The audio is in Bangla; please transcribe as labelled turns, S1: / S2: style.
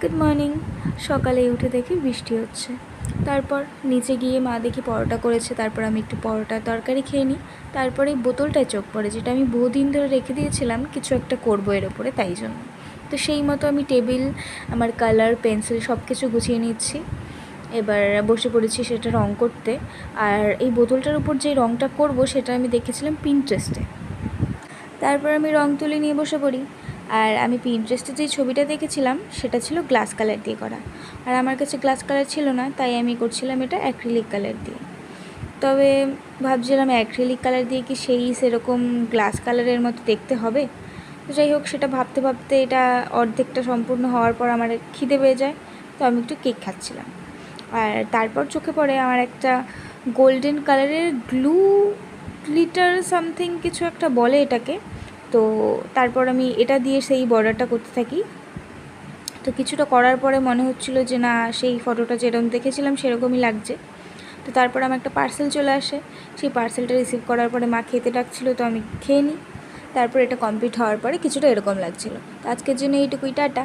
S1: Good morning. সকালে উঠে দেখি বৃষ্টি হচ্ছে। তারপর নিচে গিয়ে মা দেখি পরোটা করেছে, তারপর আমি একটু পরোটা তরকারি খেয়ে নিই। তারপরে এই বোতলটায় চোখ পড়ে, যেটা আমি বহুদিন ধরে রেখে দিয়েছিলাম কিছু একটা করবো এর ওপরে, তাই জন্য। তো সেই মতো আমি টেবিল, আমার কালার, পেন্সিল সব কিছু গুছিয়ে নিচ্ছি। এবার বসে পড়েছি সেটা রং করতে। আর এই বোতলটার উপর যে রংটা করব সেটা আমি দেখেছিলাম পিন্টারেস্টে। তারপর আমি রং তুলি নিয়ে বসে পড়ি। আর আমি পিন্টারেস্টে যে ছবিটা দেখেছিলাম সেটা ছিল গ্লাস কালার দিয়ে করা, আর আমার কাছে গ্লাস কালার ছিল না, তাই আমি করছিলাম এটা অ্যাক্রিলিক কালার দিয়ে। তবে ভাবছিলাম অ্যাক্রিলিক কালার দিয়ে কি সেরকম গ্লাস কালারের মতো দেখতে হবে। তো যাই হোক, সেটা ভাবতে ভাবতে এটা অর্ধেকটা সম্পূর্ণ হওয়ার পর আমার খিদে পেয়ে যায়, তো আমি একটু কেক খাচ্ছিলাম। আর তারপর চোখে পড়ে আমার একটা গোল্ডেন কালারের গ্লিটার সামথিং কিছু একটা বলে এটাকে। তো তারপর আমি এটা দিয়ে সেই বর্ডারটা করতে থাকি। তো কিছুটা করার পরে মনে হচ্ছিলো যে না, সেই ফটোটা যেরকম দেখেছিলাম সেরকমই লাগছে। তো তারপর আমার একটা পার্সেল চলে আসে। সেই পার্সেলটা রিসিভ করার পরে মা খেতে ডাকছিলো, তো আমি খেয়ে নিই। তারপর এটা কমপ্লিট হওয়ার পরে কিছুটা এরকম লাগছিলো। তো আজকের জন্য এইটুকুই, টাটা।